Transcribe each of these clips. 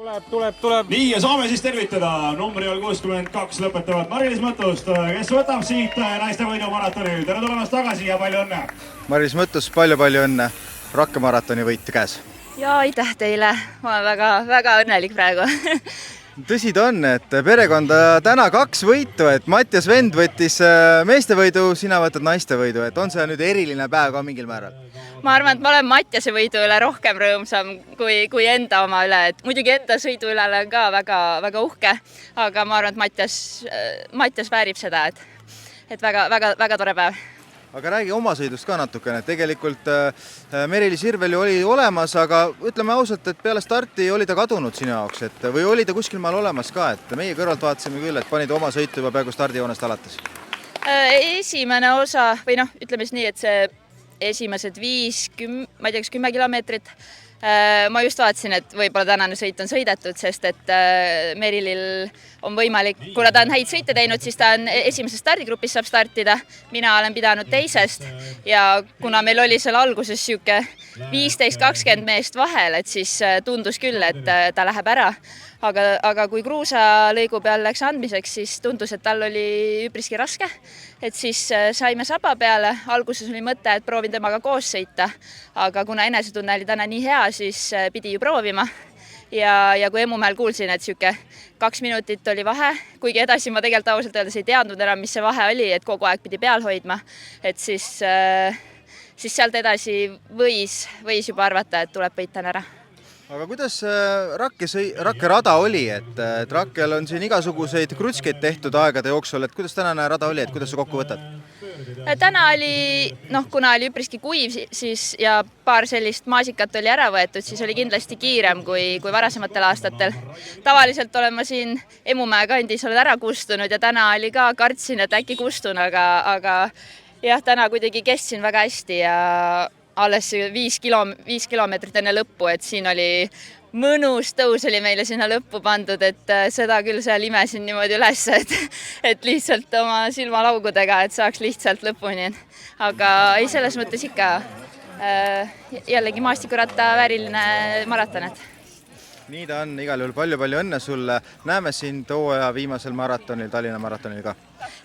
Tuleb. Nii ja saame siis tervitada numbri all 62 lõpetavat Mari-Liis Mõttust, kes võtab siit naiste võidumaratonil. Tere tulemast tagasi ja palju õnne! Mari-Liis Mõttus, palju õnne! Rakke maratoni võit käes. Ja aitäh teile, ma olen väga õnnelik praegu. Tõsi ta on, et perekonda täna 2 võitu, et Mattias Vend võttis meeste võidu, sina võtad naiste võidu, et on see nüüd eriline päev ka mingil määral? Ma arvan, et ma olen Mattiase võidu üle rohkem rõõmsam kui enda oma üle, et muidugi enda sõidu üle olen ka väga uhke, aga ma arvan, et Mattias väärib seda, et väga tore päev. Aga räägi oma sõidust ka natukene, tegelikult Meri-Liis Irvel ju oli olemas, aga ütleme ausalt, et peale starti oli ta kadunud sinu jaoks, või oli ta kuskil maal olemas ka, et meie kõrvalt vaatasime küll, et panid oma sõitu juba peaaegu stardijoonest alates. Esimene osa, või ütleme siis nii, et see esimesed 10 kilomeetrit, ma just vaatasin, et võib-olla tänane sõit on sõidetud, sest et Merilil on võimalik, kuna ta on häid sõite teinud, siis ta on esimeses stardigrupis saab startida. Mina olen pidanud teisest ja kuna meil oli seal alguses siuke 15-20 meest vahel, et siis tundus küll, et ta läheb ära. Aga kui kruusalõigu peal läks andmiseks, siis tundus, et tal oli üpriski raske. Et siis saime saba peale. Alguses oli mõte, et proovin temaga koos sõita, aga kuna enesetunne oli täna nii hea, siis pidi ju proovima. Ja kui Emumäel kuulsin, et siuke 2 minutit oli vahe, kuigi edasi ma tegelikult ausalt öeldes ei teadnud enam, mis see vahe oli, et kogu aeg pidi peal hoidma, et siis sealt edasi võis juba arvata, et tuleb võit täna ära. Aga kuidas Rakke rada oli, et Rakkel on siin igasuguseid krutskeid tehtud aegade jooksul, et kuidas tänane rada oli, et kuidas sa kokku võtad? Täna oli, kuna oli üpriski kuiv siis ja paar sellist maasikat oli ära võetud, siis oli kindlasti kiirem kui varasematel aastatel. Tavaliselt olen ma siin Emumäe kandis oled ära kustunud ja täna oli ka kartsin, et äkki kustun, aga jah, täna kuidagi kestsin väga hästi ja alles 5 kilomeetrit enne lõppu, et siin oli mõnus tõus oli meile sinna lõppu pandud, et seda küll seal imesin niimoodi üles, et lihtsalt oma silmalaugudega, et saaks lihtsalt lõpuni. Aga ei, selles mõttes ikka jällegi maastikuratta vääriline maraton. Nii ta on, igal juhul palju õnne sulle. Näeme sind hooaja viimasel maratonil, Tallinna maratonil ka.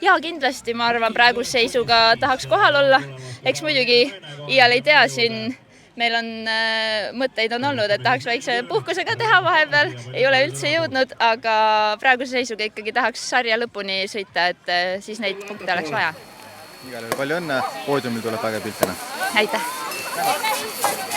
Ja kindlasti, ma arvan, praeguse seisuga tahaks kohal olla. Eks muidugi iial ei tea siin, meil on mõtteid on olnud, et tahaks väikse puhkusega teha vahepeal, ei ole üldse jõudnud, aga praeguse seisuga ikkagi tahaks sarja lõpuni sõita, et siis neid punkte oleks vaja. Igal juhul palju õnne, poodiumil tuleb väga piltina. Aitäh!